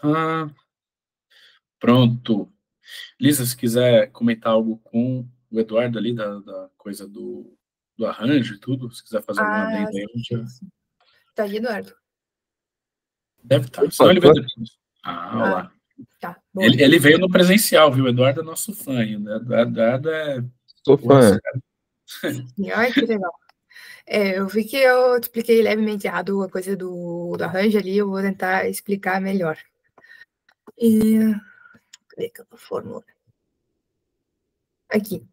tá. Pronto. Lisa, se quiser comentar algo com o Eduardo ali, da coisa do arranjo e tudo, se quiser fazer algum Ah, adendo aí, a gente tá aí, Eduardo? deve estar. Senão Opa, ele vê depois. Ah, olha lá. Tá, boa. Ele veio no presencial, viu? O Eduardo é nosso fã ainda. Eduardo é... Sou fã. Ai, que legal. Eu vi que eu expliquei levemente errado a coisa do arranjo ali, eu vou tentar explicar melhor. Cadê aquela fórmula? Aqui.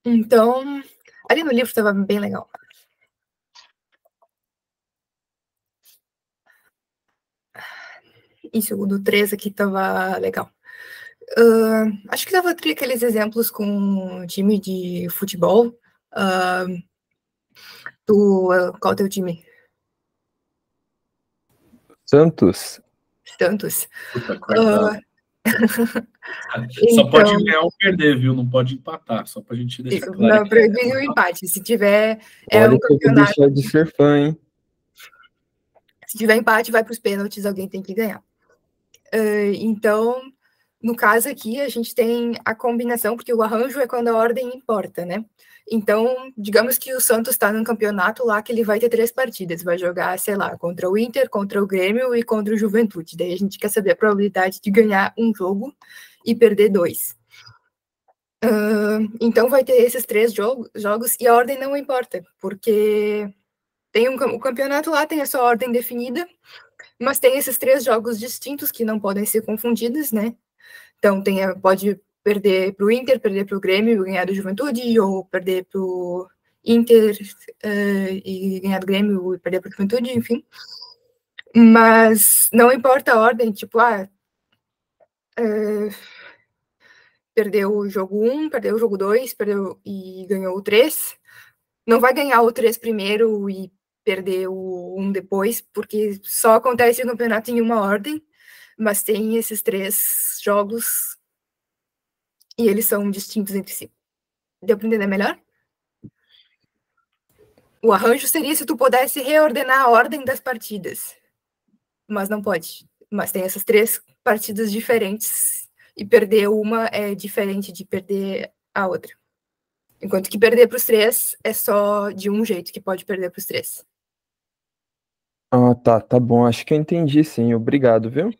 Então, ali no livro estava bem legal. Isso, o do 3 aqui estava legal. Acho que dava ter aqueles exemplos com time de futebol. Qual é o teu time? Santos. Santos. Puta, coitado. Só pode ganhar ou perder, viu? Não pode empatar, só pra gente deixar Isso, claro. não, proibido o empate. Se tiver Olha um que eu vou campeonato. deixar de ser fã, hein? Se tiver empate, vai para os pênaltis, alguém tem que ganhar. Então, no caso aqui, a gente tem a combinação, porque o arranjo é quando a ordem importa, né? Então, digamos que o Santos está num campeonato lá que ele vai ter 3 partidas, vai jogar, sei lá, contra o Inter, contra o Grêmio e contra o Juventude. Daí a gente quer saber a probabilidade de ganhar um jogo e perder 2. Então vai ter esses 3 jogos e a ordem não importa, porque tem o campeonato lá tem a sua ordem definida, mas tem esses 3 jogos distintos que não podem ser confundidos, né? Então pode perder para o Inter, perder para o Grêmio e ganhar do Juventude, ou perder para o Inter e ganhar do Grêmio e perder para o Juventude, enfim. Mas não importa a ordem, tipo, perdeu o jogo 1, perdeu o jogo 2, perdeu e ganhou o 3. Não vai ganhar o 3 primeiro e perder o 1 depois, porque só acontece o campeonato em uma ordem, mas tem esses 3 jogos e eles são distintos entre si. Deu para entender melhor? O arranjo seria se tu pudesse reordenar a ordem das partidas, mas não pode. Mas tem essas 3 partidas diferentes e perder uma é diferente de perder a outra. Enquanto que perder para os 3 é só de um jeito que pode perder para os 3. Ah, tá bom. Acho que eu entendi, sim. Obrigado, viu?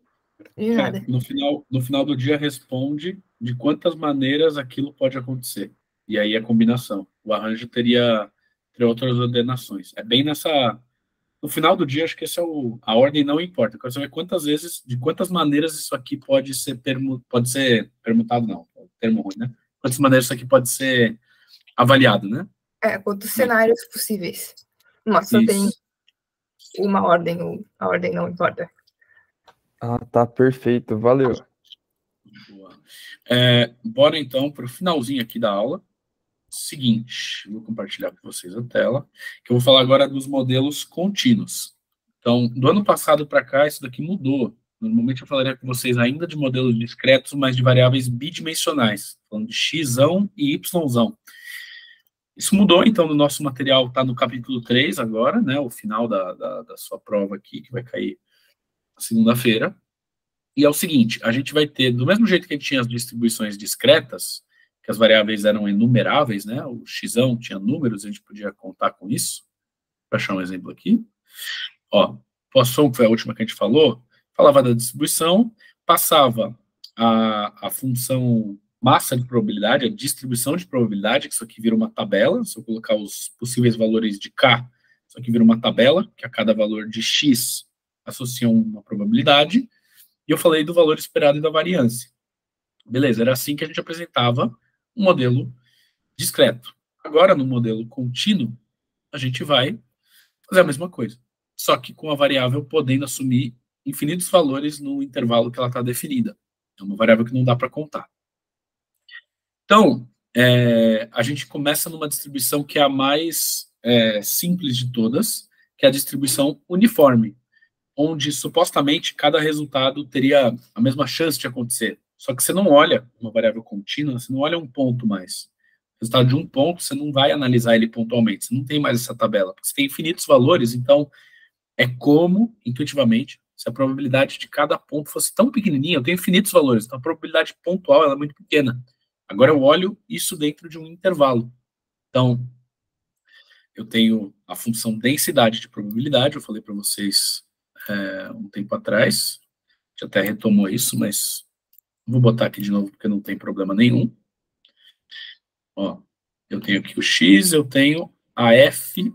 De nada. No final do dia responde de quantas maneiras aquilo pode acontecer. E aí a combinação. O arranjo teria outras ordenações. É bem nessa... No final do dia, acho que essa é a ordem não importa. Quero saber quantas vezes, de quantas maneiras isso aqui pode ser permutado, não, termo ruim, né? Quantas maneiras isso aqui pode ser avaliado, né? Quantos cenários possíveis. Mas só tem uma ordem, a ordem não importa. Ah, tá perfeito. Valeu. Boa. Bora então para o finalzinho aqui da aula. Seguinte, vou compartilhar com vocês a tela, que eu vou falar agora dos modelos contínuos. Então, do ano passado para cá, isso daqui mudou. Normalmente eu falaria com vocês ainda de modelos discretos, mas de variáveis bidimensionais, falando de x e y. Isso mudou, então, no nosso material, está no capítulo 3 agora, né, o final da sua prova aqui, que vai cair na segunda-feira. E é o seguinte, a gente vai ter, do mesmo jeito que a gente tinha as distribuições discretas, que as variáveis eram enumeráveis, né? O x tinha números, a gente podia contar com isso. Vou achar um exemplo aqui. Ó, Poisson, que foi a última que a gente falou, falava da distribuição, passava a função massa de probabilidade, a distribuição de probabilidade, que isso aqui vira uma tabela, se eu colocar os possíveis valores de K, isso aqui vira uma tabela, que a cada valor de X associa uma probabilidade, e eu falei do valor esperado e da variância. Beleza, era assim que a gente apresentava um modelo discreto. Agora, no modelo contínuo, a gente vai fazer a mesma coisa, só que com a variável podendo assumir infinitos valores no intervalo que ela está definida. É uma variável que não dá para contar. Então, a gente começa numa distribuição que é a mais simples de todas, que é a distribuição uniforme, onde supostamente cada resultado teria a mesma chance de acontecer. Só que você não olha uma variável contínua, você não olha um ponto mais. O resultado de um ponto, você não vai analisar ele pontualmente, você não tem mais essa tabela, porque você tem infinitos valores, então é como, intuitivamente, se a probabilidade de cada ponto fosse tão pequenininha, eu tenho infinitos valores, então a probabilidade pontual ela é muito pequena. Agora eu olho isso dentro de um intervalo. Então, eu tenho a função densidade de probabilidade, eu falei para vocês um tempo atrás, a gente até retomou isso, mas vou botar aqui de novo porque não tem problema nenhum. Ó, eu tenho aqui o x, eu tenho a f,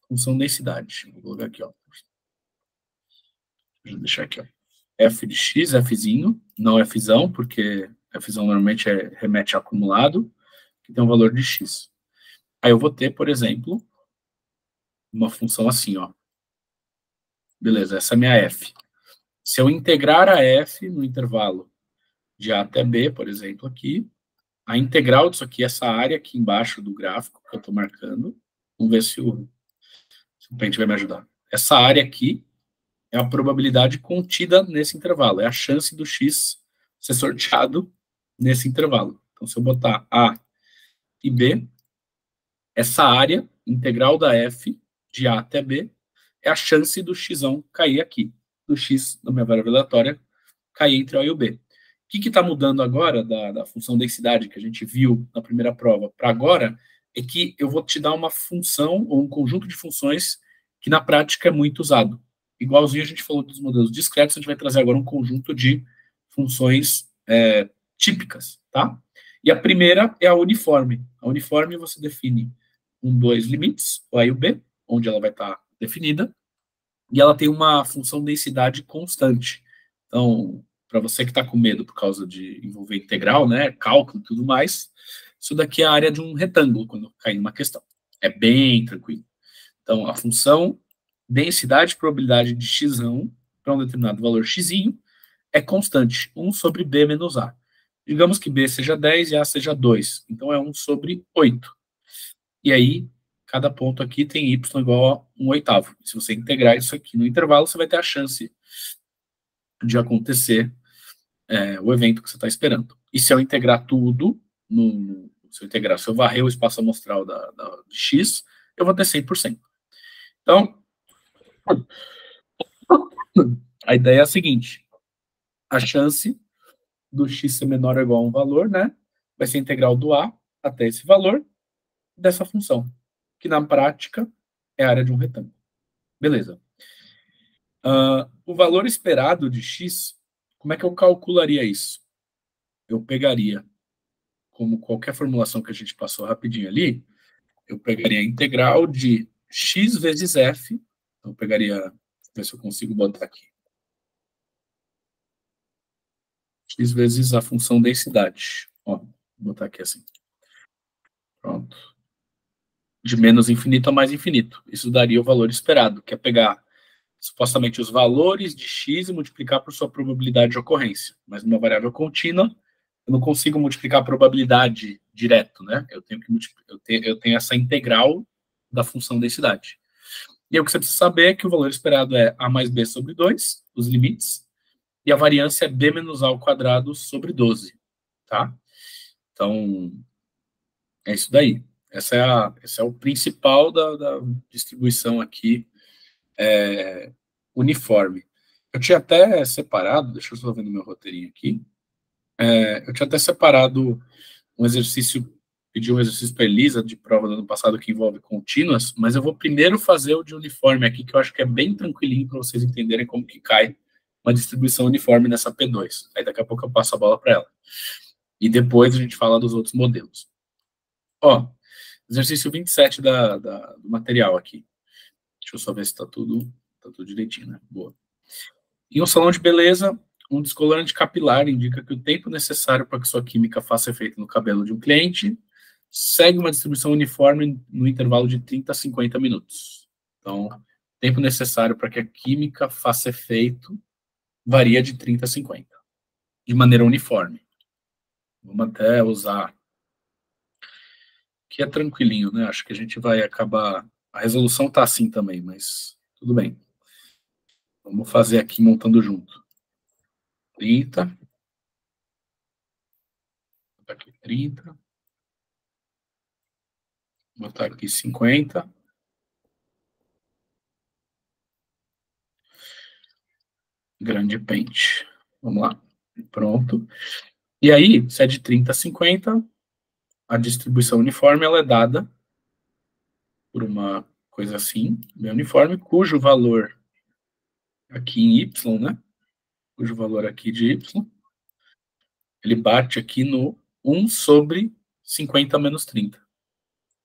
função densidade. Vou colocar aqui, ó. Vou deixar aqui, ó. F de x, Fzinho, não Fzão, porque Fzão normalmente remete a acumulado, que tem um valor de x. Aí eu vou ter, por exemplo, uma função assim, ó. Beleza, essa é a minha f. Se eu integrar a f no intervalo de a até b, por exemplo, aqui, a integral disso aqui, essa área aqui embaixo do gráfico que eu estou marcando, vamos ver se o Paint vai me ajudar. Essa área aqui é a probabilidade contida nesse intervalo, é a chance do x ser sorteado nesse intervalo. Então, se eu botar A e B, essa área integral da f de A até B é a chance do x cair aqui, do x, na minha variável aleatória, cair entre A e o B. O que está mudando agora da função densidade que a gente viu na primeira prova para agora é que eu vou te dar uma função ou um conjunto de funções que na prática é muito usado. Igualzinho a gente falou dos modelos discretos, a gente vai trazer agora um conjunto de funções típicas, tá? E a primeira é a uniforme. A uniforme você define dois limites, o A e o B, onde ela vai estar definida, e ela tem uma função densidade constante. Então, para você que está com medo por causa de envolver integral, né, cálculo e tudo mais, isso daqui é a área de um retângulo quando cair numa questão. É bem tranquilo. Então, a função densidade probabilidade de x para um determinado valor x é constante, 1 sobre b menos a. Digamos que b seja 10 e a seja 2. Então, é 1 sobre 8. E aí, cada ponto aqui tem y igual a 1/8. Se você integrar isso aqui no intervalo, você vai ter a chance de acontecer o evento que você está esperando. E se eu integrar tudo, se eu varrer o espaço amostral de x, eu vou ter 100%. Então, a ideia é a seguinte: a chance do x ser menor ou igual a um valor, né, vai ser a integral do a até esse valor dessa função, que na prática é a área de um retângulo. Beleza. O valor esperado de x, como é que eu calcularia isso? Eu pegaria, como qualquer formulação que a gente passou rapidinho ali, eu pegaria a integral de x vezes f, então eu pegaria, ver se eu consigo botar aqui, x vezes a função densidade. Ó, vou botar aqui assim. Pronto. De menos infinito a mais infinito. Isso daria o valor esperado, que é pegar supostamente os valores de x e multiplicar por sua probabilidade de ocorrência. Mas numa variável contínua, eu não consigo multiplicar a probabilidade direto, né? Eu tenho essa integral da função densidade. E aí, o que você precisa saber é que o valor esperado é a mais b sobre 2, os limites, e a variância é b menos a ao quadrado sobre 12, tá? Então, é isso daí. Esse é o principal da distribuição aqui uniforme. Eu tinha até separado, deixa eu só ver no meu roteirinho aqui, eu tinha até separado um exercício, pedi um exercício para Elisa de prova do ano passado que envolve contínuas, mas eu vou primeiro fazer o de uniforme aqui, que eu acho que é bem tranquilinho para vocês entenderem como que cai uma distribuição uniforme nessa P2. Aí daqui a pouco eu passo a bola para ela. E depois a gente fala dos outros modelos. Ó, exercício 27 do material aqui. Deixa eu só ver se está tudo direitinho, né? Boa. Em um salão de beleza, um descolorante capilar indica que o tempo necessário para que sua química faça efeito no cabelo de um cliente segue uma distribuição uniforme no intervalo de 30 a 50 minutos. Então, o tempo necessário para que a química faça efeito varia de 30 a 50, de maneira uniforme. Vamos até usar, que é tranquilinho, né? Acho que a gente vai acabar... A resolução está assim também, mas tudo bem. Vamos fazer aqui montando junto. 30. Botar aqui 30. Botar aqui 50. grande pente. Vamos lá. Pronto. E aí, se é de 30 a 50, a distribuição uniforme ela é dada por uma coisa assim, bem uniforme, cujo valor aqui em y, né? Cujo valor aqui de y, ele bate aqui no 1 sobre 50 menos 30.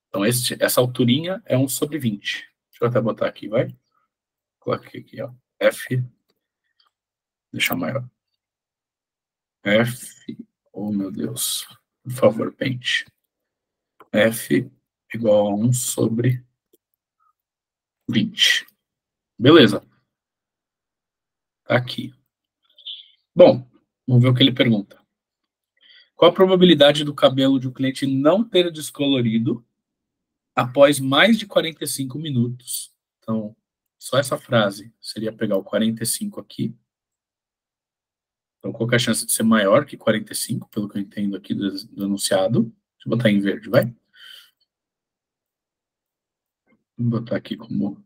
Então, essa alturinha é 1 sobre 20. Deixa eu até botar aqui, vai. Coloquei aqui, ó. F. Deixar maior. F. Oh, meu Deus. Por favor, pente. F igual a 1 sobre 20. Beleza. Tá aqui. Bom, vamos ver o que ele pergunta. Qual a probabilidade do cabelo de um cliente não ter descolorido após mais de 45 minutos? Então, só essa frase seria pegar o 45 aqui. Então, qual que é a chance de ser maior que 45, pelo que eu entendo aqui do enunciado? Deixa eu botar em verde, vai. Vou botar aqui como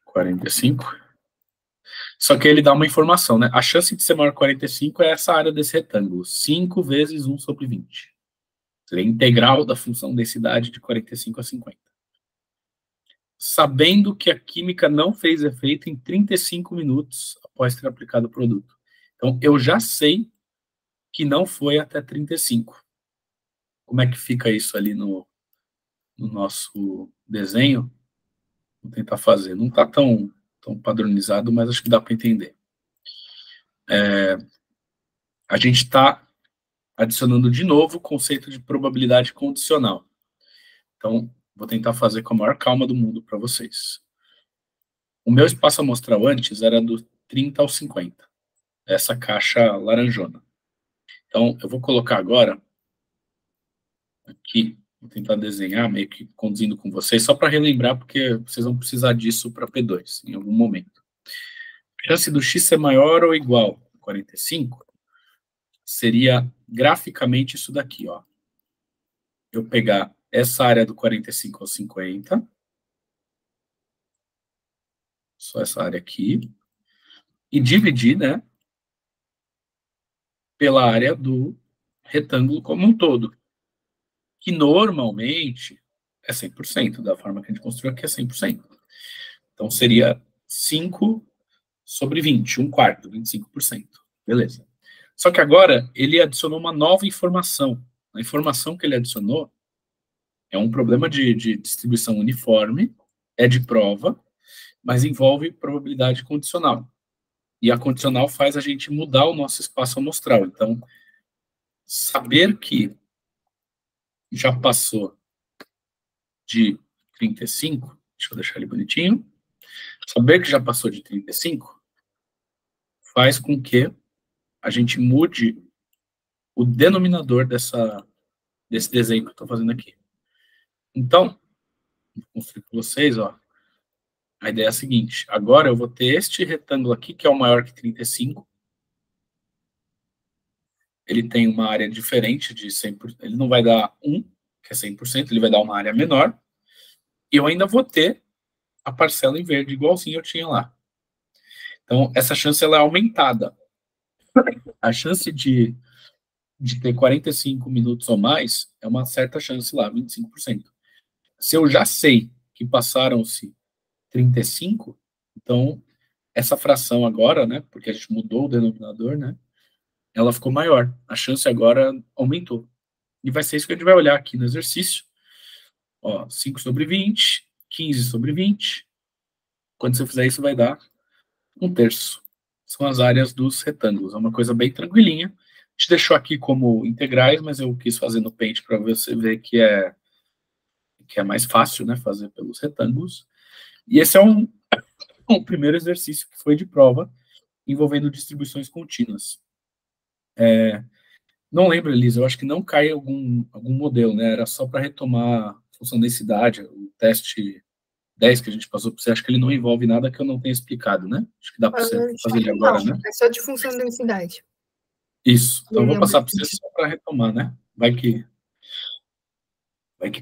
45. Só que ele dá uma informação, né? A chance de ser maior que 45 é essa área desse retângulo. 5 vezes 1 sobre 20. Seria a integral da função densidade de 45 a 50. Sabendo que a química não fez efeito em 35 minutos após ter aplicado o produto. Então, eu já sei que não foi até 35. Como é que fica isso ali no nosso desenho? Vou tentar fazer. Não está tão padronizado, mas acho que dá para entender. A gente está adicionando de novo o conceito de probabilidade condicional. Então, vou tentar fazer com a maior calma do mundo para vocês. O meu espaço amostral antes era do 30 ao 50. Essa caixa laranjona. Então, eu vou colocar agora aqui, vou tentar desenhar, meio que conduzindo com vocês, só para relembrar, porque vocês vão precisar disso para P2, em algum momento. A chance do x ser maior ou igual a 45 seria graficamente isso daqui, ó. Eu pegar essa área do 45 ao 50, só essa área aqui, e dividir, né, pela área do retângulo como um todo, que normalmente é 100%, da forma que a gente construiu aqui é 100%. Então, seria 5 sobre 20, 1/4, 25%. Beleza. Só que agora, ele adicionou uma nova informação. A informação que ele adicionou é um problema de distribuição uniforme, é de prova, mas envolve probabilidade condicional. E a condicional faz a gente mudar o nosso espaço amostral. Então, saber que já passou de 35, deixa eu deixar ele bonitinho, saber que já passou de 35 faz com que a gente mude o denominador desse desenho que eu estou fazendo aqui. Então, vou construir com vocês, ó. A ideia é a seguinte, agora eu vou ter este retângulo aqui, que é o maior que 35. Ele tem uma área diferente de 100%, ele não vai dar 1, que é 100%, ele vai dar uma área menor. E eu ainda vou ter a parcela em verde, igualzinho eu tinha lá. Então, essa chance ela é aumentada. A chance de ter 45 minutos ou mais é uma certa chance lá, 25%. Se eu já sei que passaram-se 35, então essa fração agora, né, porque a gente mudou o denominador, né, ela ficou maior. A chance agora aumentou. E vai ser isso que a gente vai olhar aqui no exercício. Ó, 5 sobre 20, 15 sobre 20. Quando você fizer isso, vai dar 1/3. São as áreas dos retângulos. É uma coisa bem tranquilinha. A gente deixou aqui como integrais, mas eu quis fazer no Paint para você ver que é mais fácil, né, fazer pelos retângulos. E esse é um primeiro exercício que foi de prova, envolvendo distribuições contínuas. Não lembro, Elisa, eu acho que não cai algum modelo, né? Era só para retomar a função densidade, o teste 10 que a gente passou para você, acho que ele não envolve nada que eu não tenha explicado, né? Acho que dá para você fazer ele agora, né? É só de função densidade. Isso, então eu vou passar para você só para retomar, né? Vai que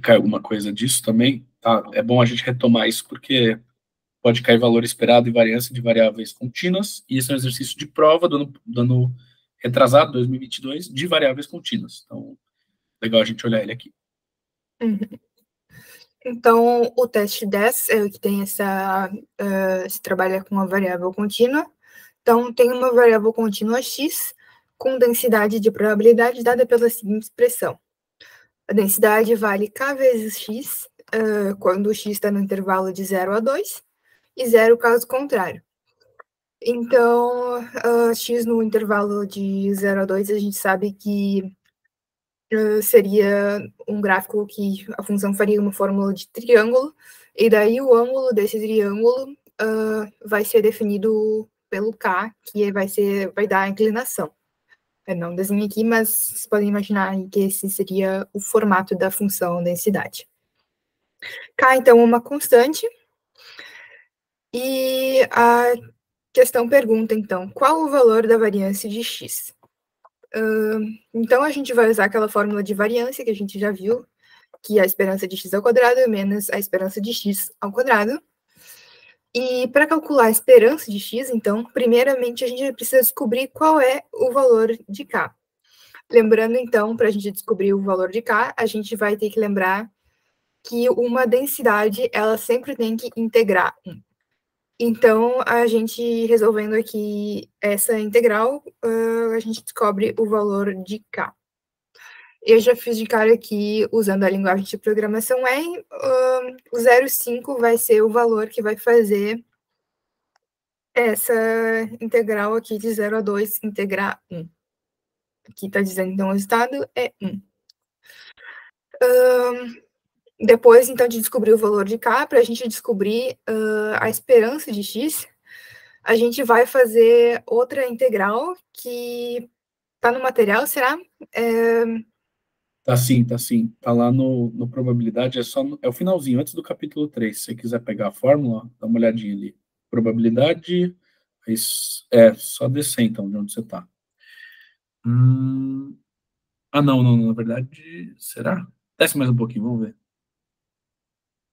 cai alguma coisa disso também, tá? É bom a gente retomar isso, porque pode cair valor esperado e variância de variáveis contínuas, e esse é um exercício de prova do ano retrasado, 2022, de variáveis contínuas. Então, legal a gente olhar ele aqui. Uhum. Então, o teste 10 é o que tem se trabalha com uma variável contínua. Então, tem uma variável contínua x com densidade de probabilidade dada pela seguinte expressão. A densidade vale k vezes x, quando o x está no intervalo de 0 a 2, e 0 caso contrário. Então, x no intervalo de 0 a 2, a gente sabe que seria um gráfico que a função faria uma fórmula de triângulo, e daí o ângulo desse triângulo vai ser definido pelo k, que vai dar a inclinação. Eu não desenho aqui, mas vocês podem imaginar que esse seria o formato da função densidade. K, então, é uma constante. E a questão pergunta, então, qual o valor da variância de x? Então, a gente vai usar aquela fórmula de variância que a gente já viu, que é a esperança de x ao quadrado menos a esperança de x ao quadrado. E para calcular a esperança de x, então, primeiramente a gente precisa descobrir qual é o valor de k. Lembrando, então, para a gente descobrir o valor de k, a gente vai ter que lembrar que uma densidade, ela sempre tem que integrar 1. Então, a gente resolvendo aqui essa integral, a gente descobre o valor de k. Eu já fiz de cara aqui, usando a linguagem de programação R, o 0,5 vai ser o valor que vai fazer essa integral aqui de 0 a 2 integrar 1. Aqui está dizendo, então, o resultado é 1. Depois, então, de descobrir o valor de k, para a gente descobrir a esperança de x, a gente vai fazer outra integral que está no material, será? Tá sim, tá sim. Tá lá no probabilidade, é o finalzinho, antes do capítulo 3. Se você quiser pegar a fórmula, dá uma olhadinha ali. Probabilidade, só descer então de onde você tá. Não, na verdade, será? Desce mais um pouquinho, vamos ver.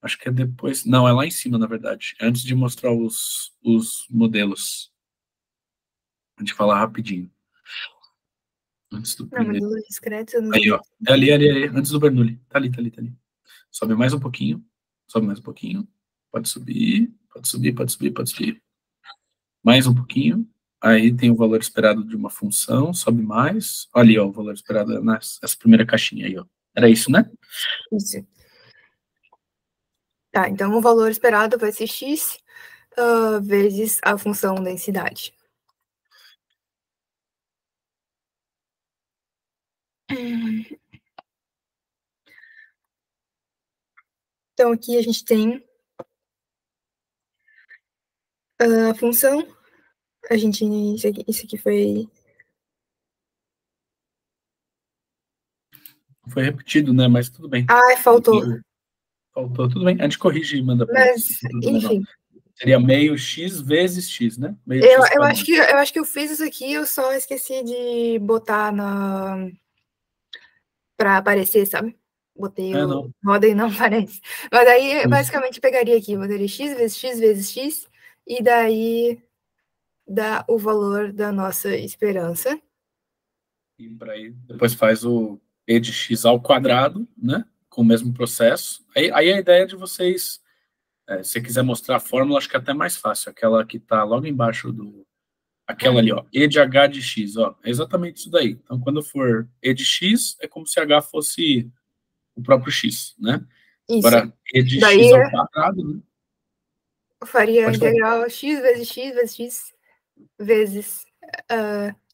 Acho que é depois. Não, é lá em cima, na verdade. É antes de mostrar os modelos. A gente fala rapidinho. Antes do primeiro. Modelo discreto. Aí, ó. É ali, antes do Bernoulli. Tá ali. Sobe mais um pouquinho. Pode subir. Mais um pouquinho. Aí tem o valor esperado de uma função. Sobe mais. Olha ali, ó, o valor esperado nessa primeira caixinha aí, ó. Era isso, né? Isso. Tá, então o valor esperado vai ser x vezes a função densidade. Então, aqui a gente tem a função. Isso aqui foi... Foi repetido, né? Mas tudo bem. faltou. Faltou, tudo bem. A gente corrige e manda para Mas, enfim. Seria meio x vezes x, né? Meio Eu x acho que eu fiz isso aqui, eu só esqueci de botar para aparecer, sabe? Botei o roda e não aparece. Mas aí, basicamente, pegaria aqui, botaria x vezes x, e daí dá o valor da nossa esperança. E para aí, depois faz o e de x ao quadrado, né? Com o mesmo processo. Aí a ideia de vocês, se você quiser mostrar a fórmula, acho que é até mais fácil. Aquela que está logo embaixo aquela ali, ó, e de h de x, ó, é exatamente isso daí. Então, quando for e de x, é como se h fosse o próprio x, né? Isso. Agora, e de daí, x ao quadrado, né? Eu faria a integral x vezes x vezes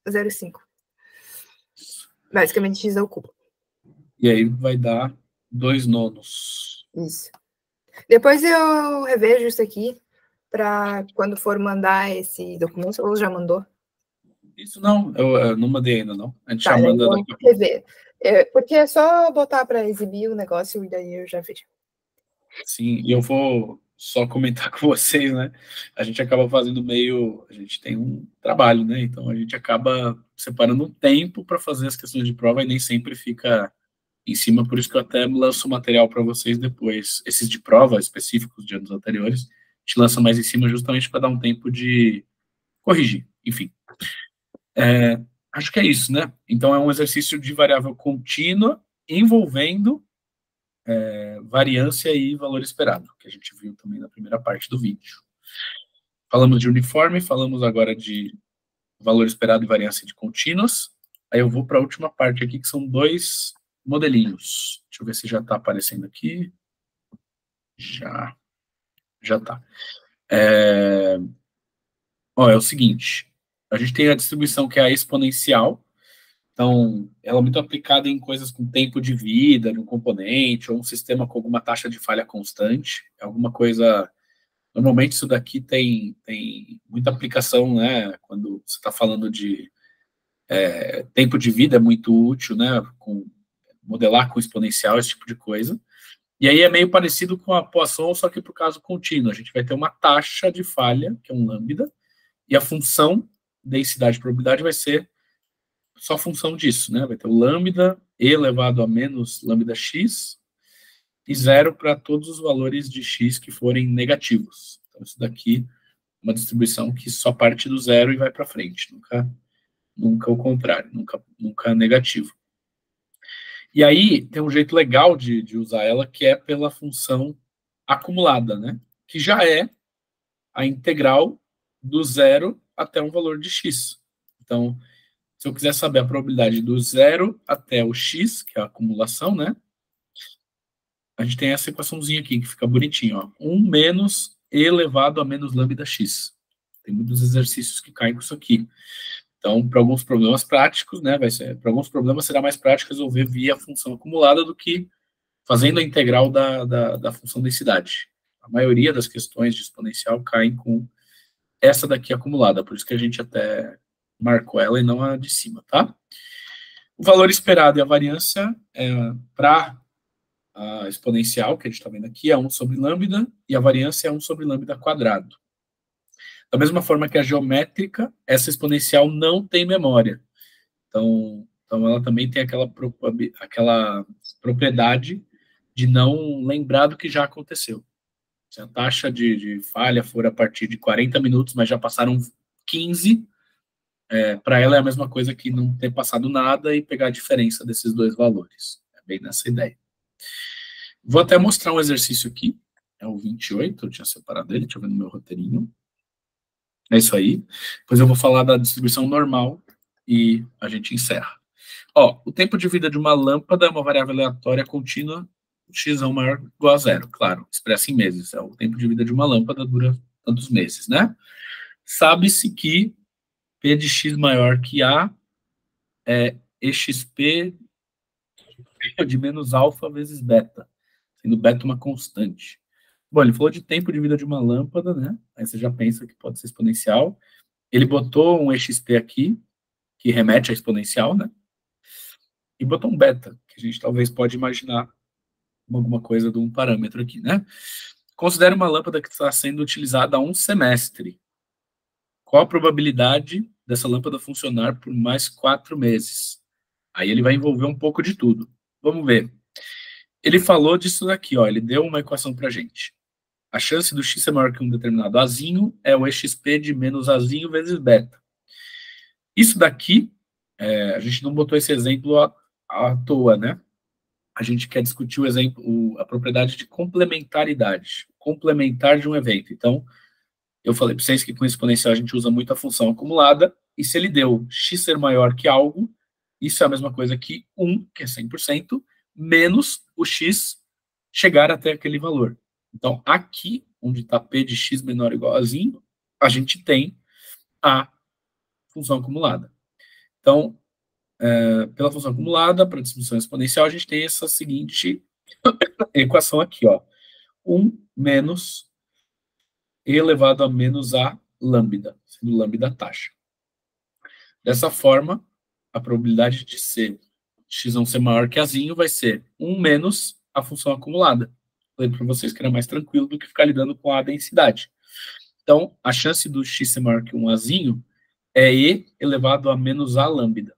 0,5. Basicamente, x ao cubo. E aí vai dar 2/9. Isso. Depois eu revejo isso aqui para quando for mandar esse documento, ou já mandou? Isso não, eu não mandei ainda, não. A gente já manda daqui a pouco. Rever. Porque é só botar para exibir o negócio e daí eu já vejo. Sim, e eu vou só comentar com vocês, né? A gente acaba fazendo a gente tem um trabalho, né? Então a gente acaba separando um tempo para fazer as questões de prova e nem sempre fica em cima, por isso que eu até lanço o material para vocês depois. Esses de prova específicos de anos anteriores, a gente lança mais em cima justamente para dar um tempo de corrigir, enfim. Acho que é isso, né? Então, é um exercício de variável contínua envolvendo variância e valor esperado, que a gente viu também na primeira parte do vídeo. Falamos de uniforme, falamos agora de valor esperado e variância de contínuas. Aí eu vou para a última parte aqui, que são 2 modelinhos. Deixa eu ver se já está aparecendo aqui. Já está. É o seguinte, a gente tem a distribuição que é a exponencial. Então, ela é muito aplicada em coisas com tempo de vida de um componente, ou um sistema com alguma taxa de falha constante. É alguma coisa... Normalmente, isso daqui tem muita aplicação, né? Quando você está falando de tempo de vida, é muito útil, né? Modelar com exponencial, esse tipo de coisa. E aí é meio parecido com a Poisson, só que para o caso contínuo. A gente vai ter uma taxa de falha, que é um lambda, e a função densidade e probabilidade vai ser só função disso, né? Vai ter o lambda elevado a menos lambda x e 0 para todos os valores de x que forem negativos. Então, isso daqui é uma distribuição que só parte do zero e vai para frente, nunca o contrário, nunca negativo. E aí, tem um jeito legal de usar ela, que é pela função acumulada, né? Que já é a integral do zero até um valor de x. Então, se eu quiser saber a probabilidade do zero até o x, que é a acumulação, né? A gente tem essa equaçãozinha aqui, que fica bonitinho, ó. 1 menos e elevado a menos lambda x. Tem muitos exercícios que caem com isso aqui. Então, para alguns problemas práticos, né, para alguns problemas será mais prático resolver via função acumulada do que fazendo a integral da função densidade. A maioria das questões de exponencial caem com essa daqui acumulada, por isso que a gente até marcou ela e não a de cima, tá? O valor esperado e a variância para a exponencial, que a gente está vendo aqui, é 1 sobre lambda, e a variância é 1 sobre lambda quadrado. Da mesma forma que a geométrica, essa exponencial não tem memória. Então ela também tem aquela propriedade de não lembrar do que já aconteceu. Se a taxa de falha for a partir de 40 minutos, mas já passaram 15, para ela é a mesma coisa que não ter passado nada e pegar a diferença desses dois valores. É bem nessa ideia. Vou até mostrar um exercício aqui. É o 28, eu tinha separado ele, deixa eu ver no meu roteirinho. É isso aí. Depois eu vou falar da distribuição normal e a gente encerra. Ó, o tempo de vida de uma lâmpada é uma variável aleatória contínua, x maior ou igual a zero, claro, expressa em meses. O tempo de vida de uma lâmpada dura tantos meses, né? Sabe-se que P de x maior que A é exp de menos alfa vezes beta, sendo beta uma constante. Bom, ele falou de tempo de vida de uma lâmpada, né? Aí você já pensa que pode ser exponencial. Ele botou um exp aqui, que remete a exponencial, né? E botou um beta, que a gente talvez pode imaginar alguma coisa de um parâmetro aqui, né? Considere uma lâmpada que está sendo utilizada há um semestre. Qual a probabilidade dessa lâmpada funcionar por mais 4 meses? Aí ele vai envolver um pouco de tudo. Vamos ver. Ele falou disso daqui, ó. Ele deu uma equação para a gente. A chance do x ser maior que um determinado azinho é o exp de menos azinho vezes beta. Isso daqui, a gente não botou esse exemplo à toa, né? A gente quer discutir o exemplo, a propriedade de complementaridade, complementar de um evento. Então, eu falei para vocês que com exponencial a gente usa muito a função acumulada, e se ele deu x ser maior que algo, isso é a mesma coisa que 1, que é 100%, menos o x chegar até aquele valor. Então, aqui, onde está p de x menor ou igual a zinho, a gente tem a função acumulada. Então, pela função acumulada, para distribuição exponencial, a gente tem essa seguinte equação aqui, ó. 1 menos e elevado a menos a lambda, sendo lambda a taxa. Dessa forma, a probabilidade de x1 ser maior que azinho vai ser 1 menos a função acumulada. Falei para vocês que era mais tranquilo do que ficar lidando com a densidade. Então, a chance do x ser maior que um azinho é e elevado a menos a lambda.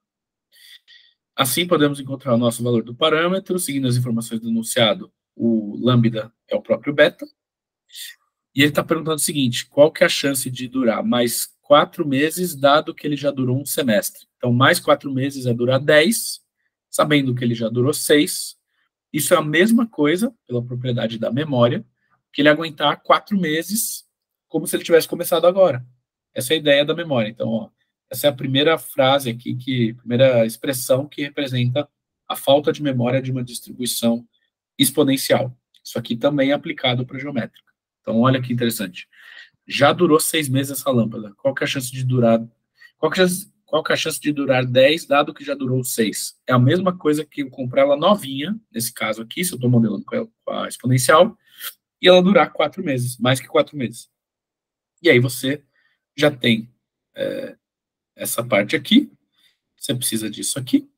Assim, podemos encontrar o nosso valor do parâmetro, seguindo as informações do enunciado. O lambda é o próprio beta. E ele está perguntando o seguinte, qual que é a chance de durar mais 4 meses, dado que ele já durou um semestre? Então, mais 4 meses é durar 10, sabendo que ele já durou 6. Isso é a mesma coisa, pela propriedade da memória, que ele aguentar 4 meses, como se ele tivesse começado agora. Essa é a ideia da memória. Então, ó, essa é a primeira frase aqui, primeira expressão que representa a falta de memória de uma distribuição exponencial. Isso aqui também é aplicado para geométrica. Então, olha que interessante. Já durou 6 meses essa lâmpada. Qual que é a chance de durar? Qual que é a chance de durar 10, dado que já durou 6? É a mesma coisa que eu comprar ela novinha, nesse caso aqui, se eu estou modelando com a exponencial, e ela durar 4 meses, mais que 4 meses. E aí você já tem essa parte aqui, você precisa disso aqui,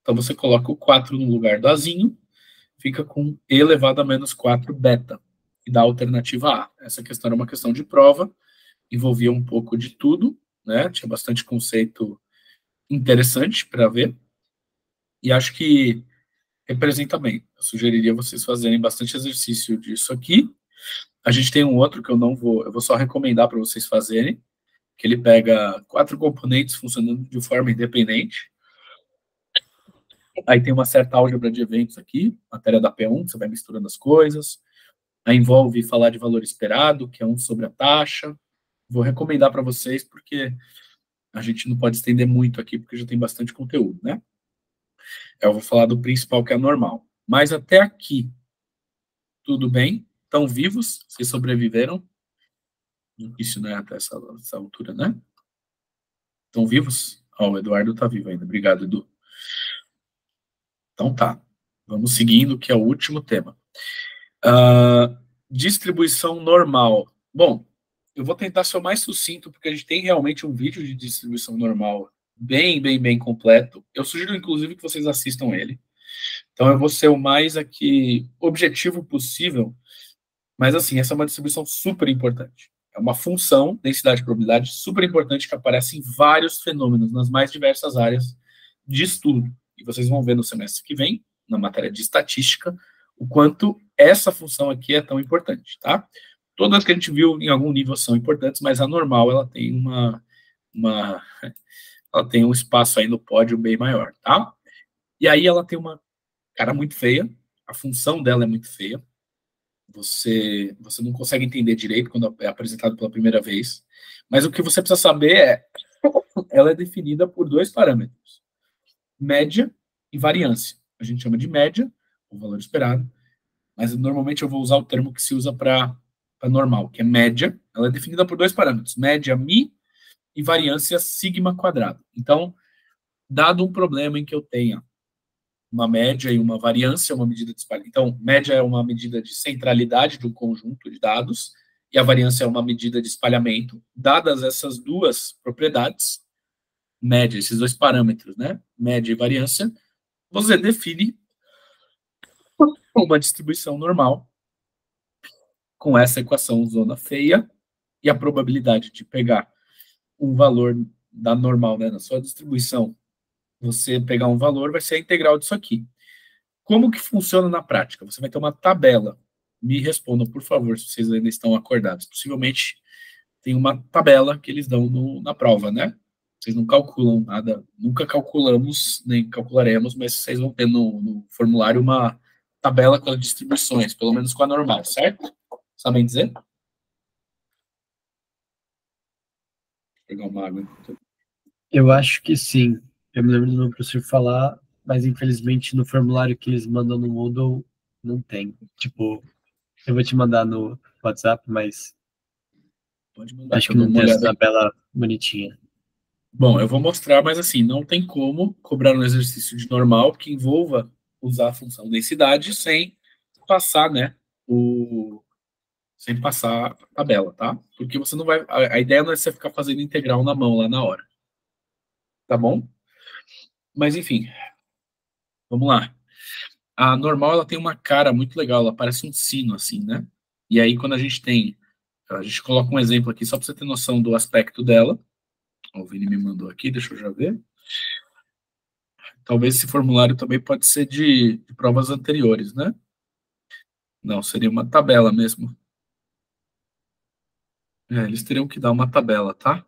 então você coloca o 4 no lugar do azinho, fica com e elevado a menos 4 beta, e dá a alternativa A. Essa questão era uma questão de prova, envolvia um pouco de tudo, né? Tinha bastante conceito interessante para ver, e acho que representa bem. Eu sugeriria vocês fazerem bastante exercício disso aqui. A gente tem um outro que eu vou só recomendar para vocês fazerem, que ele pega 4 componentes funcionando de forma independente. Aí tem uma certa álgebra de eventos aqui, matéria da P1, você vai misturando as coisas. Aí envolve falar de valor esperado, que é 1 sobre a taxa. Vou recomendar para vocês, porque a gente não pode estender muito aqui, porque já tem bastante conteúdo, né? Eu vou falar do principal, que é normal. Mas até aqui, tudo bem? Estão vivos? Vocês sobreviveram? Difícil, né? Até essa altura, né? Estão vivos? Ó, o Eduardo está vivo ainda. Obrigado, Edu. Então tá. Vamos seguindo, que é o último tema. Distribuição normal. Bom, eu vou tentar ser o mais sucinto, porque a gente tem realmente um vídeo de distribuição normal bem completo. Eu sugiro, inclusive, que vocês assistam ele. Então, eu vou ser o mais aqui objetivo possível, mas, assim, essa é uma distribuição super importante. É uma função, densidade e probabilidade, super importante, que aparece em vários fenômenos, nas mais diversas áreas de estudo. E vocês vão ver no semestre que vem, na matéria de estatística, o quanto essa função aqui é tão importante, tá? Todas que a gente viu em algum nível são importantes, mas a normal, ela tem ela tem um espaço aí no pódio bem maior, tá? E aí ela tem uma cara muito feia, a função dela é muito feia, você não consegue entender direito quando é apresentado pela primeira vez, mas o que você precisa saber é, ela é definida por 2 parâmetros, média e variância. A gente chama de média, o valor esperado, mas normalmente eu vou usar o termo que se usa para normal, que é média. Ela é definida por 2 parâmetros, média mi e variância sigma quadrado. Então, dado um problema em que eu tenha uma média e uma variância, uma medida de espalhamento. Então, média é uma medida de centralidade de um conjunto de dados e a variância é uma medida de espalhamento. Dadas essas 2 propriedades, média, esses 2 parâmetros, né, média e variância, você define uma distribuição normal com essa equação zona feia e a probabilidade de pegar um valor da normal, né, na sua distribuição, você pegar um valor, vai ser a integral disso aqui. Como que funciona na prática? Você vai ter uma tabela. Me respondam, por favor, se vocês ainda estão acordados. Possivelmente tem uma tabela que eles dão na prova, né? Vocês não calculam nada, nunca calculamos, nem calcularemos, mas vocês vão ter no formulário uma tabela com as distribuições, pelo menos com a normal, certo? Sabem dizer? Vou pegar uma água. Eu acho que sim. Eu me lembro do meu professor falar, mas infelizmente no formulário que eles mandam no Moodle não tem. Tipo, eu vou te mandar no WhatsApp, mas Pode mandar, acho que não tem essa tabela bonitinha. Bom, eu vou mostrar, mas assim, não tem como cobrar um exercício de normal que envolva usar a função densidade sem passar, né, sem passar a tabela, tá? Porque você não vai, a ideia não é você ficar fazendo integral na mão lá na hora. Tá bom? Mas enfim, vamos lá. A normal, ela tem uma cara muito legal, ela parece um sino, assim, né? E aí, quando a gente coloca um exemplo aqui, só para você ter noção do aspecto dela. O Vini me mandou aqui, deixa eu já ver. Talvez esse formulário também pode ser de provas anteriores, né? Não, seria uma tabela mesmo. Eles teriam que dar uma tabela, tá?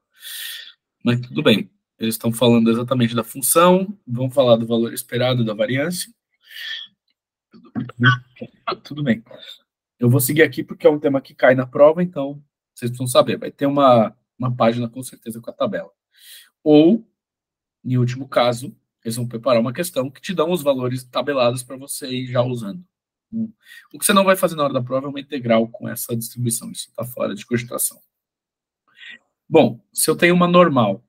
Mas tudo bem. Eles estão falando exatamente da função, vão falar do valor esperado da variância. Tudo bem. Eu vou seguir aqui porque é um tema que cai na prova, então vocês precisam saber. Vai ter uma página com certeza com a tabela. Ou, em último caso, eles vão preparar uma questão que te dão os valores tabelados para você ir já usando. O que você não vai fazer na hora da prova é uma integral com essa distribuição. Isso está fora de cogitação. Bom, se eu tenho uma normal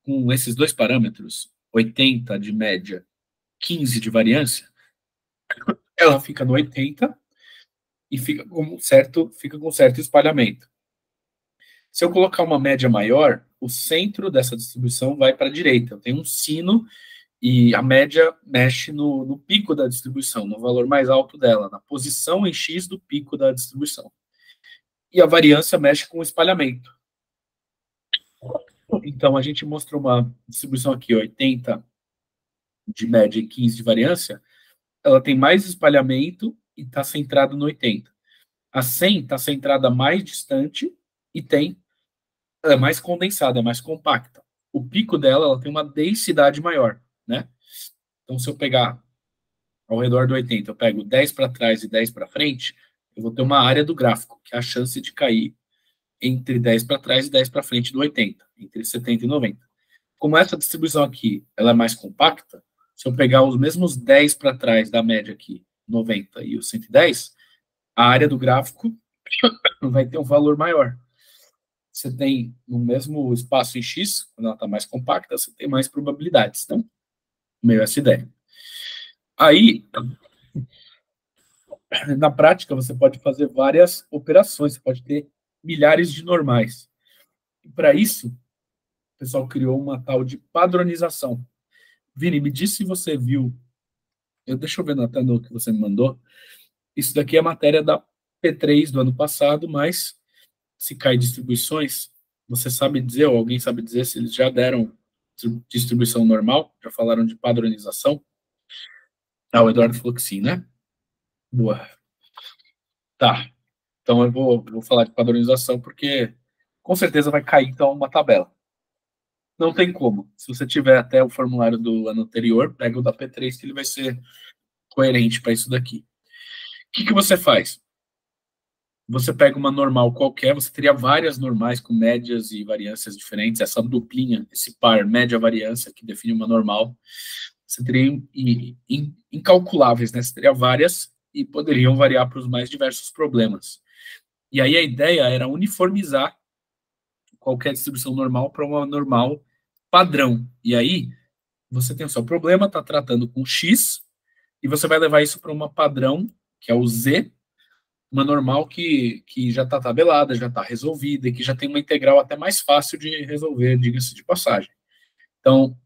com esses dois parâmetros, 80 de média, 15 de variância, ela fica no 80 e fica com certo espalhamento. Se eu colocar uma média maior, o centro dessa distribuição vai para a direita. Eu tenho um sino e a média mexe no pico da distribuição, no valor mais alto dela, na posição em X do pico da distribuição. E a variância mexe com o espalhamento. Então, a gente mostrou uma distribuição aqui, 80 de média e 15 de variância, ela tem mais espalhamento e está centrada no 80. A 100 está centrada mais distante e é mais condensada, é mais compacta. O pico dela, ela tem uma densidade maior, né? Então, se eu pegar ao redor do 80, eu pego 10 para trás e 10 para frente, eu vou ter uma área do gráfico, que é a chance de cair entre 10 para trás e 10 para frente do 80, entre 70 e 90. Como essa distribuição aqui ela é mais compacta, se eu pegar os mesmos 10 para trás da média aqui, 90 e o 110, a área do gráfico vai ter um valor maior. Você tem no mesmo espaço em X, quando ela está mais compacta, você tem mais probabilidades. Então, meio essa ideia. Aí, na prática, você pode fazer várias operações, você pode ter milhares de normais. E para isso, o pessoal criou uma tal de padronização. Vini, me diz se você viu. Deixa eu ver na tela que você me mandou. Isso daqui é a matéria da P3 do ano passado, mas se cai distribuições, você sabe dizer, ou alguém sabe dizer, se eles já deram distribuição normal? Já falaram de padronização? O Eduardo falou que sim, né? Boa. Tá. Então eu vou falar de padronização, porque com certeza vai cair, então, uma tabela. Não tem como. Se você tiver até o formulário do ano anterior, pega o da P3, que ele vai ser coerente para isso daqui. O que você faz? Você pega uma normal qualquer, você teria várias normais com médias e variâncias diferentes, essa duplinha, esse par média-variância que define uma normal, você teria incalculáveis, né? Você teria várias e poderiam variar para os mais diversos problemas. E aí a ideia era uniformizar qualquer distribuição normal para uma normal padrão. E aí você tem o seu problema, está tratando com X, e você vai levar isso para uma padrão, que é o Z, uma normal que já está tabelada, já está resolvida, e que já tem uma integral até mais fácil de resolver, diga-se de passagem. Então,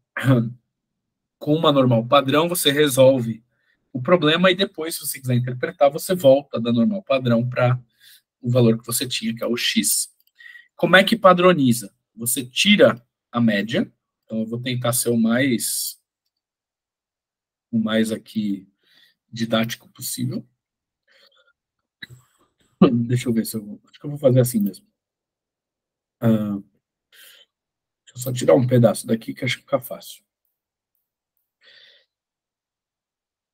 com uma normal padrão, você resolve o problema e depois, se você quiser interpretar, você volta da normal padrão para o valor que você tinha, que é o X. Como é que padroniza? Você tira a média, então eu vou tentar ser o mais aqui didático possível. Deixa eu ver se acho que eu vou fazer assim mesmo. Deixa eu só tirar um pedaço daqui que acho que fica fácil.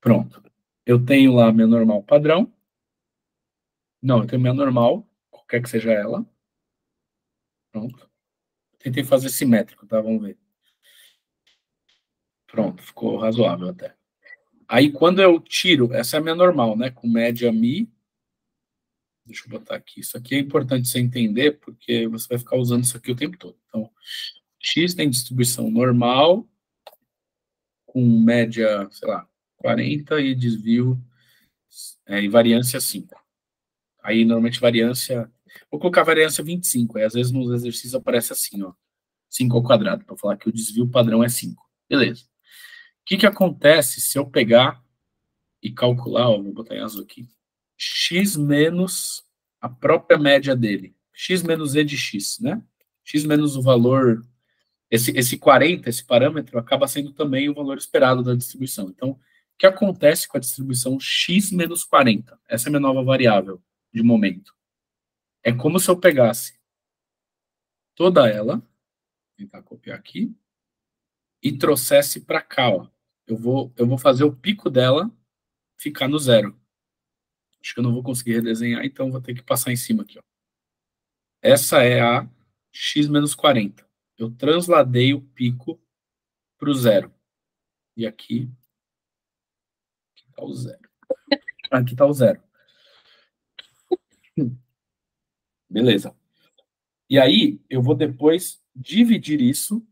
Pronto. Eu tenho lá minha normal padrão. Não, eu tenho minha normal, qualquer que seja ela. Pronto. Tentei fazer simétrico, tá? Vamos ver. Pronto, ficou razoável até. Aí, quando eu tiro, essa é a minha normal, né? Com média mi. Deixa eu botar aqui. Isso aqui é importante você entender, porque você vai ficar usando isso aqui o tempo todo. Então, X tem distribuição normal, com média, sei lá, 40 e desvio e variância 5. Aí, normalmente, variância... Vou colocar variância 25. Aí, às vezes, nos exercícios aparece assim, ó. 5 ao quadrado, para falar que o desvio padrão é 5. Beleza. O que acontece se eu pegar e calcular, ó, vou botar em azul aqui, x menos a própria média dele, x menos e de x, né? X menos o valor, esse 40, esse parâmetro, acaba sendo também o valor esperado da distribuição. Então, o que acontece com a distribuição x menos 40? Essa é a minha nova variável de momento. É como se eu pegasse toda ela, vou tentar copiar aqui, e trouxesse para cá, ó. Eu vou fazer o pico dela ficar no 0. Acho que eu não vou conseguir redesenhar, então vou ter que passar em cima aqui, ó. Essa é a x menos 40. Eu transladei o pico para o 0. E aqui está o 0. Aqui está o 0. Beleza. E aí, eu vou depois dividir isso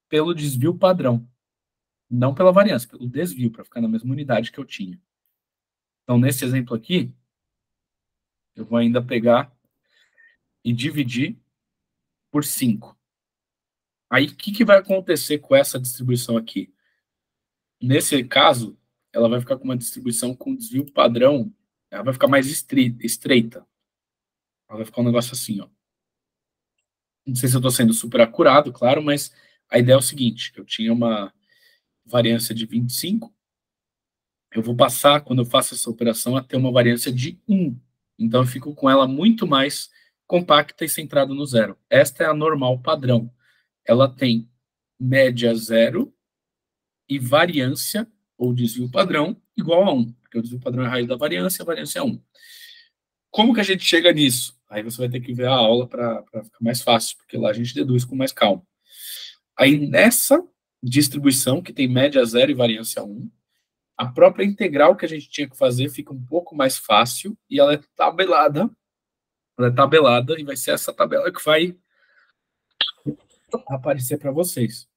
pelo desvio padrão. Não pela variância, pelo desvio, para ficar na mesma unidade que eu tinha. Então, nesse exemplo aqui, eu vou ainda pegar e dividir por 5. Aí, o que vai acontecer com essa distribuição aqui? Nesse caso, ela vai ficar com uma distribuição com desvio padrão, ela vai ficar mais estreita. Ela vai ficar um negócio assim, ó. Não sei se eu estou sendo super acurado, claro, mas a ideia é o seguinte, eu tinha uma variância de 25, eu vou passar, quando eu faço essa operação, a ter uma variância de 1. Então, eu fico com ela muito mais compacta e centrada no 0. Esta é a normal padrão. Ela tem média 0 e variância, ou desvio padrão, igual a 1. Porque o desvio padrão é a raiz da variância, a variância é 1. Como que a gente chega nisso? Aí você vai ter que ver a aula para ficar mais fácil, porque lá a gente deduz com mais calma. Aí nessa distribuição, que tem média 0 e variância 1, a própria integral que a gente tinha que fazer fica um pouco mais fácil e ela é tabelada. Ela é tabelada e vai ser essa tabela que vai aparecer para vocês.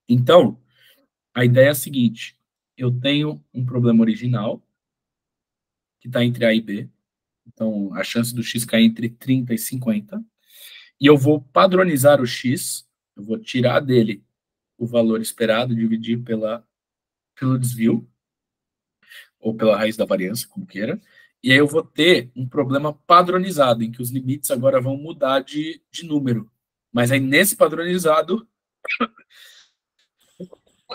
Então, a ideia é a seguinte: eu tenho um problema original, que está entre A e B. Então, a chance do x cair entre 30 e 50. E eu vou padronizar o x, eu vou tirar dele o valor esperado, dividir pelo desvio, ou pela raiz da variância, como queira. E aí eu vou ter um problema padronizado, em que os limites agora vão mudar de número. Mas aí, nesse padronizado,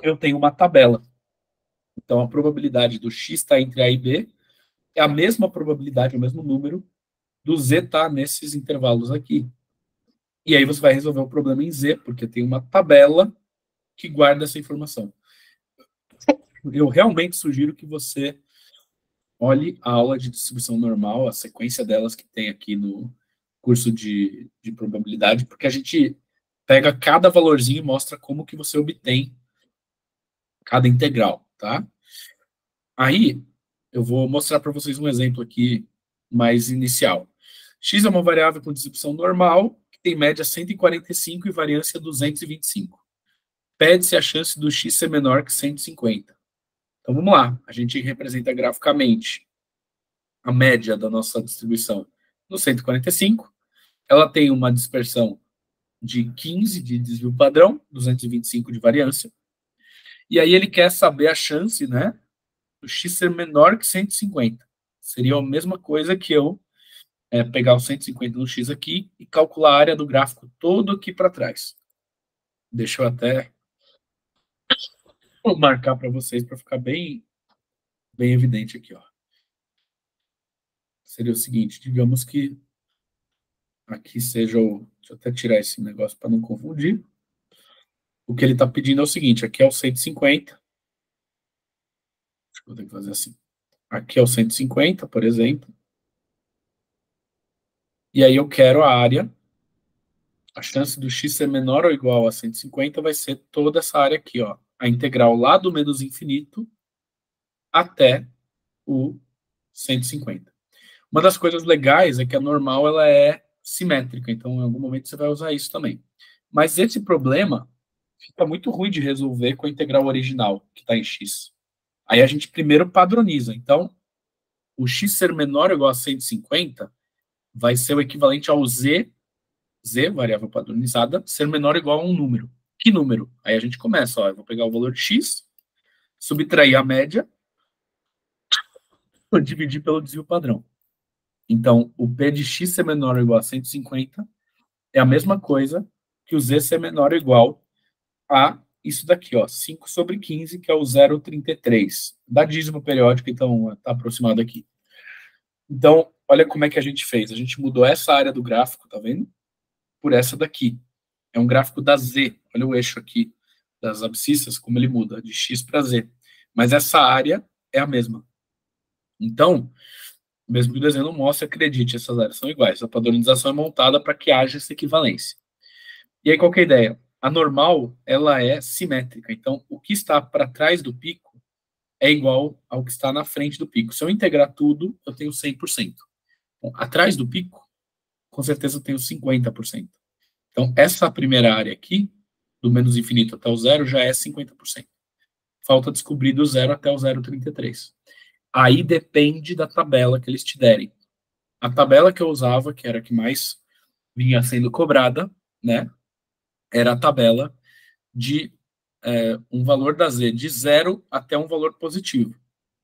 eu tenho uma tabela. Então, a probabilidade do x estar entre A e B é a mesma probabilidade, o mesmo número, do z estar nesses intervalos aqui. E aí você vai resolver o problema em z, porque tem uma tabela que guarda essa informação. Eu realmente sugiro que você olhe a aula de distribuição normal, a sequência delas que tem aqui no curso de probabilidade, porque a gente pega cada valorzinho e mostra como que você obtém cada integral, tá? Aí, eu vou mostrar para vocês um exemplo aqui mais inicial. X é uma variável com distribuição normal, que tem média 145 e variância 225. Pede-se a chance do x ser menor que 150. Então, vamos lá. A gente representa graficamente a média da nossa distribuição no 145. Ela tem uma dispersão de 15 de desvio padrão, 225 de variância. E aí ele quer saber a chance, né, do x ser menor que 150. Seria a mesma coisa que eu pegar o 150 no x aqui e calcular a área do gráfico todo aqui para trás. Deixa eu até marcar para vocês para ficar bem evidente aqui, ó. Seria o seguinte, digamos que aqui seja o... Deixa eu até tirar esse negócio para não confundir. O que ele está pedindo é o seguinte, aqui é o 150. Acho que eu vou ter que fazer assim. Aqui é o 150, por exemplo. E aí eu quero a área. A chance do x ser menor ou igual a 150 vai ser toda essa área aqui, ó. A integral lá do menos infinito até o 150. Uma das coisas legais é que a normal ela é simétrica, então em algum momento você vai usar isso também. Mas esse problema fica muito ruim de resolver com a integral original, que está em x. Aí a gente primeiro padroniza. Então, o x ser menor ou igual a 150 vai ser o equivalente ao z, variável padronizada, ser menor ou igual a um número. Que número? Aí a gente começa, ó, eu vou pegar o valor de x, subtrair a média, dividir pelo desvio padrão. Então, o P de x ser menor ou igual a 150 é a mesma coisa que o z ser menor ou igual a isso daqui, ó, 5 sobre 15, que é o 0,33. Da dízimo periódico, então, está aproximado aqui. Então, olha como é que a gente fez. A gente mudou essa área do gráfico, tá vendo? por essa daqui. É um gráfico da Z. Olha o eixo aqui das abscissas, como ele muda, de X para Z. Mas essa área é a mesma. Então, mesmo que o desenho não mostre, acredite, essas áreas são iguais. A padronização é montada para que haja essa equivalência. E aí, qual que é a ideia? A normal, ela é simétrica. Então, o que está para trás do pico é igual ao que está na frente do pico. Se eu integrar tudo, eu tenho 100%. Bom, atrás do pico, com certeza eu tenho 50%. Então, essa primeira área aqui, do menos infinito até o zero, já é 50%. Falta descobrir do zero até o 0,33. Aí depende da tabela que eles te derem. A tabela que eu usava, que era a que mais vinha sendo cobrada, né, era a tabela de um valor da Z de 0 até um valor positivo.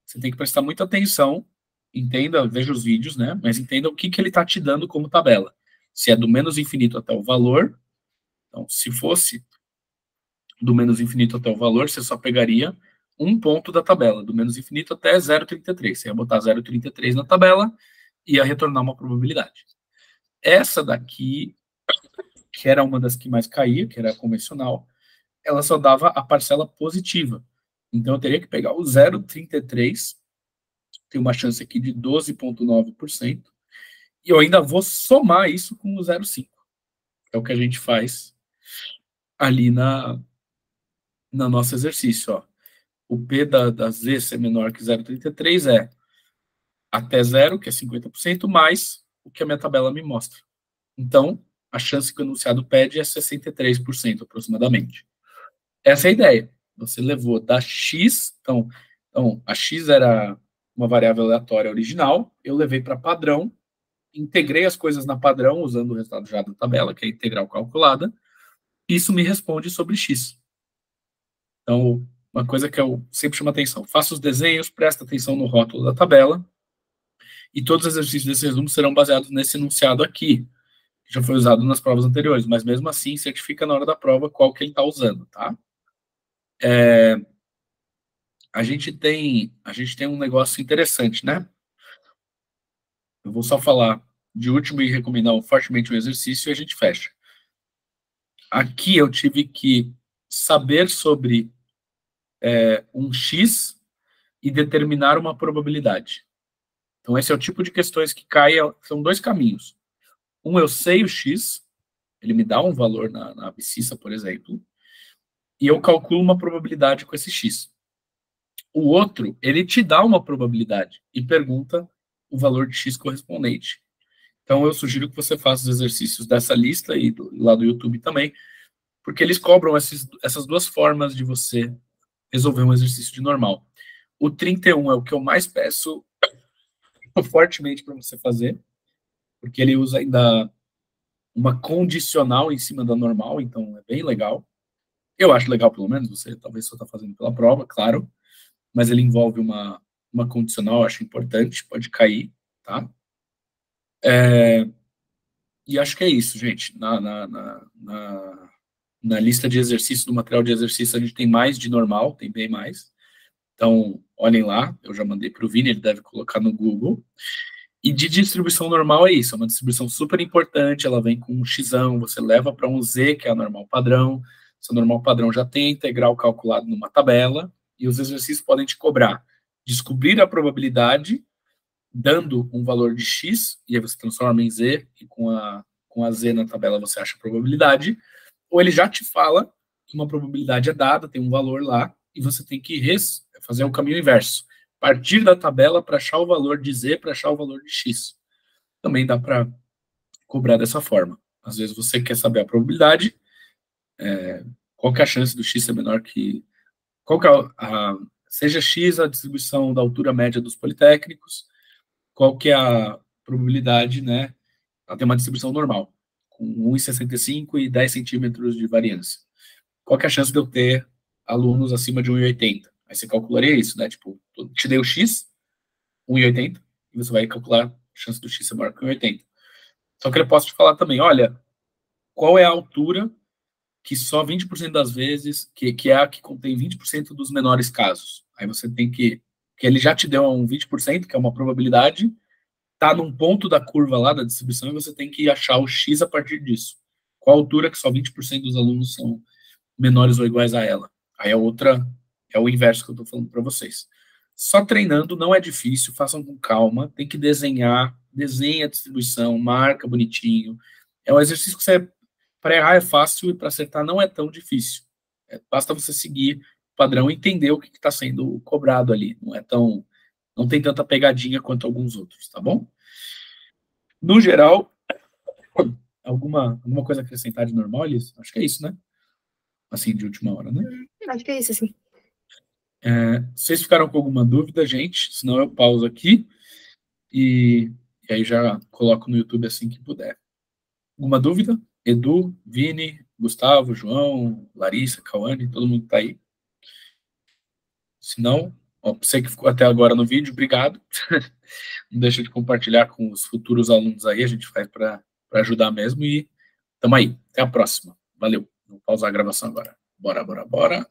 Você tem que prestar muita atenção, entenda, veja os vídeos, né, mas entenda o que ele está te dando como tabela. Se é do menos infinito até o valor, então, se fosse do menos infinito até o valor, você só pegaria um ponto da tabela, do menos infinito até 0,33. Você ia botar 0,33 na tabela e ia retornar uma probabilidade. Essa daqui, que era uma das que mais caía, que era a convencional, ela só dava a parcela positiva. Então, eu teria que pegar o 0,33, tem uma chance aqui de 12,9%, e eu ainda vou somar isso com o 0,5. É o que a gente faz ali no nosso exercício, ó. O P da Z ser menor que 0,33 é até 0, que é 50%, mais o que a minha tabela me mostra. Então, a chance que o enunciado pede é 63%, aproximadamente. Essa é a ideia. Você levou da X, então a X era uma variável aleatória original, eu levei para padrão, integrei as coisas na padrão, usando o resultado já da tabela, que é a integral calculada, isso me responde sobre X. Então, uma coisa que eu sempre chamo atenção, faça os desenhos, presta atenção no rótulo da tabela, e todos os exercícios desse resumo serão baseados nesse enunciado aqui, que já foi usado nas provas anteriores, mas mesmo assim certifica na hora da prova qual que ele está usando, tá? A gente tem um negócio interessante, né? Eu vou só falar de último e recomendar fortemente o exercício e a gente fecha. Aqui eu tive que saber sobre um X e determinar uma probabilidade. Então, esse é o tipo de questões que são dois caminhos. Um, eu sei o X, ele me dá um valor na abscissa, por exemplo, e eu calculo uma probabilidade com esse X. O outro, ele te dá uma probabilidade e pergunta o valor de X correspondente. Então, eu sugiro que você faça os exercícios dessa lista e lá do YouTube também, porque eles cobram essas duas formas de você resolver um exercício de normal. O 31 é o que eu mais peço fortemente para você fazer, porque ele usa ainda uma condicional em cima da normal, então é bem legal. Eu acho legal, pelo menos, você talvez só está fazendo pela prova, claro, mas ele envolve uma condicional, eu acho importante, pode cair, tá? E acho que é isso, gente. Na lista de exercícios, do material de exercício, a gente tem mais de normal, tem bem mais. Então, olhem lá, eu já mandei para o Vini, ele deve colocar no Google. E de distribuição normal é isso, é uma distribuição super importante, ela vem com um xão, você leva para um z, que é a normal padrão, essa normal padrão já tem a integral calculado numa tabela, e os exercícios podem te cobrar descobrir a probabilidade, dando um valor de x, e aí você transforma em z, e com a z na tabela você acha a probabilidade, ou ele já te fala que uma probabilidade é dada, tem um valor lá, e você tem que fazer o caminho inverso. Partir da tabela para achar o valor de z, para achar o valor de x. Também dá para cobrar dessa forma. Às vezes você quer saber a probabilidade, qual que é a chance do x ser menor que... Qual que é seja x a distribuição da altura média dos politécnicos, qual que é a probabilidade, né? Ela tem uma distribuição normal, com 1,65 e 10 centímetros de variância. Qual que é a chance de eu ter alunos acima de 1,80? Aí você calcularia isso, né? Tipo, eu te dei o x, 1,80, e você vai calcular a chance do x ser maior que 1,80. Só que eu posso te falar também, olha, qual é a altura que só 20% das vezes, que é a que contém 20% dos menores casos. Aí você tem que ele já te deu um 20%, que é uma probabilidade, tá num ponto da curva lá da distribuição, e você tem que achar o x a partir disso. Qual a altura que só 20% dos alunos são menores ou iguais a ela? Aí a outra é o inverso que eu estou falando para vocês. Só treinando não é difícil, façam com calma, tem que desenha a distribuição, marca bonitinho. É um exercício que você, para errar é fácil e para acertar não é tão difícil. Basta você seguir o padrão e entender o que está sendo cobrado ali. Não tem tanta pegadinha quanto alguns outros, tá bom? No geral, alguma coisa a acrescentar de normal, Elis? Acho que é isso, né? Assim, de última hora, né? Acho que é isso, sim. Vocês ficaram com alguma dúvida, gente? Senão eu pauso aqui e aí já coloco no YouTube assim que puder. Alguma dúvida? Edu, Vini, Gustavo, João, Larissa, Cauane, todo mundo tá aí. Se não, você que ficou até agora no vídeo, obrigado. Não deixa de compartilhar com os futuros alunos aí, a gente faz para ajudar mesmo e tamo aí. Até a próxima. Valeu. Vou pausar a gravação agora. Bora.